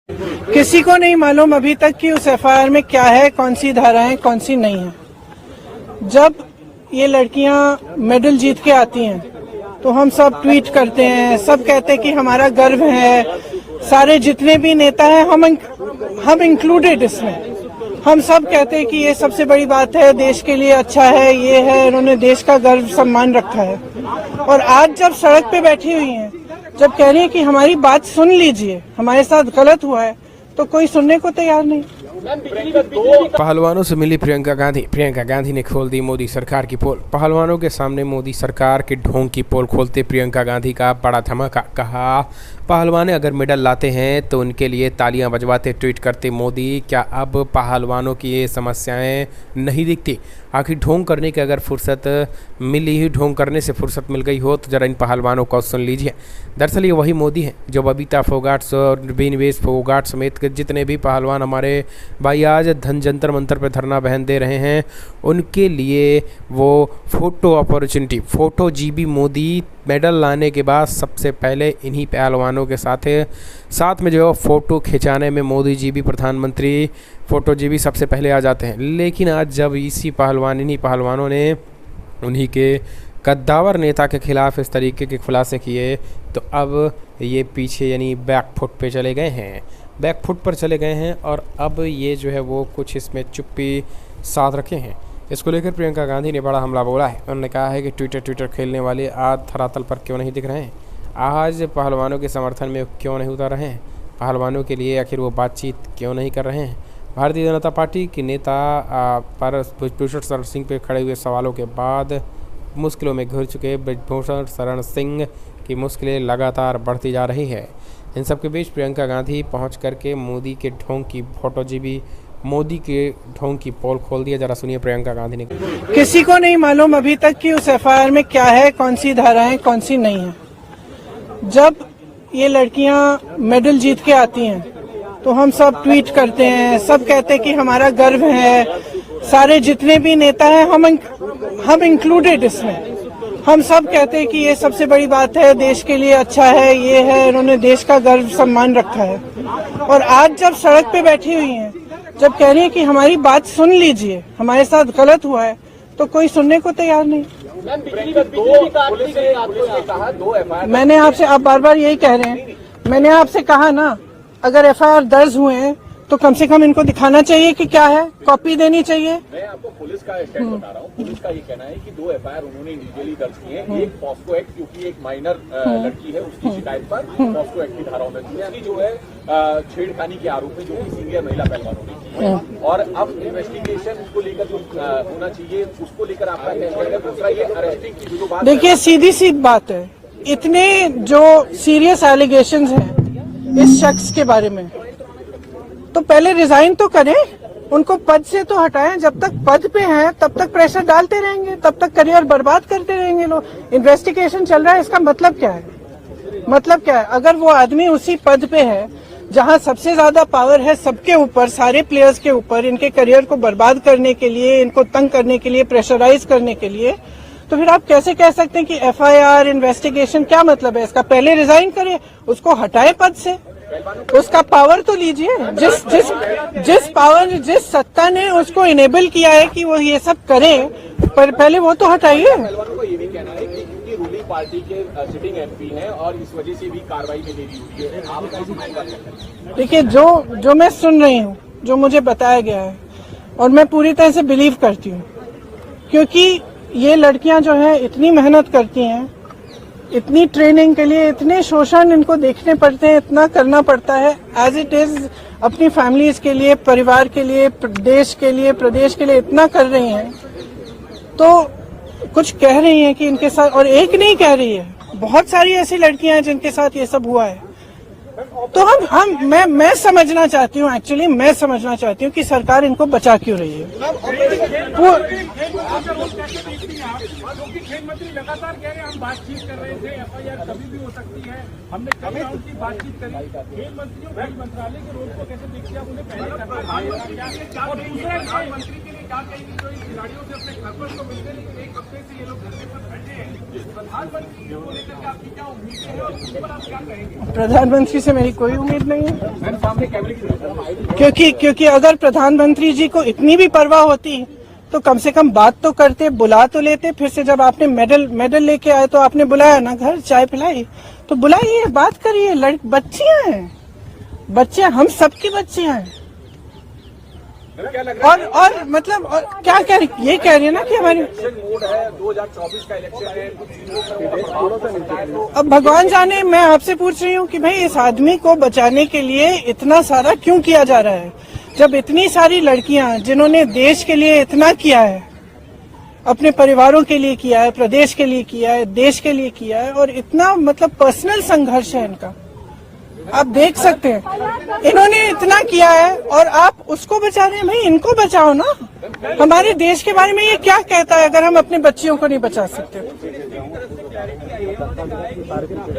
किसी को नहीं मालूम अभी तक कि उस एफआईआर में क्या है, कौन सी धाराएं, कौन सी नहीं है। जब ये लड़कियां मेडल जीत के आती हैं तो हम सब ट्वीट करते हैं, सब कहते हैं कि हमारा गर्व है। सारे जितने भी नेता हैं हम इंक्लूडेड इसमें, हम सब कहते हैं कि ये सबसे बड़ी बात है, देश के लिए अच्छा है, ये है, इन्होंने देश का गर्व सम्मान रखा है। और आज जब सड़क पे बैठी हुई हैं, जब कह रही है कि हमारी बात सुन लीजिए, हमारे साथ गलत हुआ है, तो कोई सुनने को तैयार नहीं। पहलवानों से मिली प्रियंका गांधी ने खोल दी मोदी सरकार की पोल। पहलवानों के सामने मोदी सरकार के ढोंग की पोल खोलते प्रियंका गांधी का बड़ा धमाका। कहा, पहलवान अगर मेडल लाते हैं तो उनके लिए तालियां बजवाते ट्वीट करते मोदी। क्या अब पहलवानों की ये समस्याएं नहीं दिखती? आखिर ढोंग करने की अगर फुर्सत मिली ही, ढोंग करने से फुर्सत मिल गई हो तो जरा इन पहलवानों को सुन लीजिए। दरअसल ये वही मोदी हैं जो बबीता फोगाट और विनिवेश फोगाट समेत के जितने भी पहलवान हमारे भाई आज जंतर मंतर पर धरना बहन दे रहे हैं, उनके लिए वो photo opportunity, photo GB Modi medal लाने के बाद सबसे पहले इन्हीं पहलवानों के साथ में जो है फ़ोटो खिंचाने में मोदी जी भी, प्रधानमंत्री फ़ोटो जी भी सबसे पहले आ जाते हैं। लेकिन आज जब इन्हीं पहलवानों ने उन्हीं के कद्दावर नेता के खिलाफ इस तरीके के खुलासे किए तो अब ये पीछे यानी बैकफुट पर चले गए हैं और अब ये जो है वो कुछ इसमें चुप्पी साध रखे हैं। इसको लेकर प्रियंका गांधी ने बड़ा हमला बोला है। उन्होंने कहा है कि ट्विटर खेलने वाले आज धरातल पर क्यों नहीं दिख रहे हैं, आज पहलवानों के समर्थन में क्यों नहीं उतर रहे हैं, पहलवानों के लिए आखिर वो बातचीत क्यों नहीं कर रहे हैं। भारतीय जनता पार्टी के नेता पर ब्रजभूषण शरण सिंह पर खड़े हुए सवालों के बाद मुश्किलों में घिर चुके ब्रजभूषण शरण सिंह की मुश्किलें लगातार बढ़ती जा रही है। इन सब के बीच प्रियंका गांधी पहुँच करके मोदी के ढोंग की फोटो जीबी मोदी के ढोंग की पोल खोल दिया। जरा सुनिए प्रियंका गांधी ने। किसी को नहीं मालूम अभी तक कि उस एफआईआर में क्या है, कौन सी धाराएं, कौन सी नहीं है। जब ये लड़कियां मेडल जीत के आती हैं तो हम सब ट्वीट करते हैं, सब कहते हैं कि हमारा गर्व है। सारे जितने भी नेता हैं हम इंक्लूडेड इसमें, हम सब कहते हैं कि ये सबसे बड़ी बात है, देश के लिए अच्छा है, ये है, इन्होंने देश का गर्व सम्मान रखा है। और आज जब सड़क पे बैठी हुई हैं, जब कह रही है कि हमारी बात सुन लीजिए, हमारे साथ गलत हुआ है, तो कोई सुनने को तैयार नहीं। मैंने आपसे, आप बार बार यही कह रहे हैं, मैंने आपसे कहा ना, अगर एफआईआर दर्ज हुए हैं तो कम से कम इनको दिखाना चाहिए कि क्या है, कॉपी देनी चाहिए। मैं आपको पुलिस का स्टैंड बता रहा हूँ। पुलिस का ये कहना है कि 2 एफआईआर उन्होंने इंडिविजुअली दर्ज किए हैं। एक पॉस्को एक्ट, क्योंकि एक माइनर लड़की है, उसकी शिकायत पर पॉस्को एक्ट की धाराओं में दूसरी जो है छेड़खानी के आरोप में, जो कि सीनियर महिला पहलवानों ने की है। और अब इन्वेस्टिगेशन को लेकर जो होना चाहिए उसको लेकर आपका कहना है। दूसरा ये अरेस्टिंग की जो बात, देखिए सीधी सी बात है, इतने जो सीरियस एलिगेशंस हैं इस शख्स के बारे में, तो पहले रिजाइन तो करें, उनको पद से तो हटाएं। जब तक पद पे हैं तब तक प्रेशर डालते रहेंगे, तब तक करियर बर्बाद करते रहेंगे लोग। इन्वेस्टिगेशन चल रहा है, इसका मतलब क्या है? मतलब क्या है? अगर वो आदमी उसी पद पे है जहां सबसे ज्यादा पावर है सबके ऊपर, सारे प्लेयर्स के ऊपर, इनके करियर को बर्बाद करने के लिए, इनको तंग करने के लिए, प्रेशराइज करने के लिए, तो फिर आप कैसे कह सकते हैं कि एफआईआर इन्वेस्टिगेशन? क्या मतलब है इसका? पहले रिजाइन करे, उसको हटाए पद से, उसका पावर तो लीजिए। जिस पावर, जिस सत्ता ने उसको इनेबल किया है कि वो ये सब करे, पर पहले वो तो हटाइए। ये भी कहना है कि क्योंकि रूलिंग पार्टी के सिटिंग एमपी हैं और इस वजह से भी कार्रवाई में देरी हुई है। आप देखिए, जो मैं सुन रही हूँ, जो मुझे बताया गया है, और मैं पूरी तरह से बिलीव करती हूँ, क्योंकि ये लड़कियां जो है इतनी मेहनत करती हैं, इतनी ट्रेनिंग के लिए, इतने शोषण इनको देखने पड़ते हैं, इतना करना पड़ता है एज इट इज, अपनी फैमिलीज के लिए, परिवार के लिए, देश के लिए, प्रदेश के लिए इतना कर रही हैं, तो कुछ कह रही हैं कि इनके साथ, और एक नहीं कह रही है, बहुत सारी ऐसी लड़कियां हैं जिनके साथ ये सब हुआ है। तो मैं समझना चाहती हूँ, एक्चुअली मैं समझना चाहती हूँ कि सरकार इनको बचा क्यों रही है। वो खेल मंत्री लगातार कह रहे हैं, हम बातचीत कर रहे थे, एफआईआर कभी भी हो सकती है, हमने कई राउंड की बातचीत करी। खेल मंत्री और खेल मंत्रालय के रोल को कैसे देखते हैं? आप उन्हें पहले करना और दूसरा खेल मंत्री के लिए क्या कहेंगे जो इन खिलाड़ियों से अपने घर पर तो मिलते लेकिन एक हफ्ते से ये लोग घर पर बैठे हैं, प्रधानमंत्री को लेकर के आपकी क्या उम्मीदें हैं और उस पर आप क्या कहेंगे? प्रधानमंत्री से मेरी कोई उम्मीद नहीं है, मैंने सामने कैमरे की क्योंकि अगर प्रधानमंत्री जी को इतनी भी परवाह होती तो कम से कम बात तो करते, बुला तो लेते। फिर से जब आपने मेडल लेके आए तो आपने बुलाया ना, घर चाय पिलाई, तो बुलाइए, बात करिए। बच्चियां हैं, बच्चियां, हम सबकी बच्चियां हैं। क्या लग रहा और मतलब और क्या कह रही, ये कह रही है ना कि हमारी इलेक्शन मोड है, 2024 का इलेक्शन है, कुछ चीजों पर प्रभाव पड़ सकता है, तो अब भगवान जाने। मैं आपसे पूछ रही हूँ कि भाई इस आदमी को बचाने के लिए इतना सारा क्यों किया जा रहा है, जब इतनी सारी लड़कियां जिन्होंने देश के लिए इतना किया है, अपने परिवारों के लिए किया है, प्रदेश के लिए किया है, देश के लिए किया है, और इतना मतलब पर्सनल संघर्ष है इनका, आप देख सकते हैं। इन्होंने इतना किया है और आप उसको बचा रहे हैं। भाई इनको बचाओ ना। हमारे देश के बारे में ये क्या कहता है अगर हम अपने बच्चियों को नहीं बचा सकते?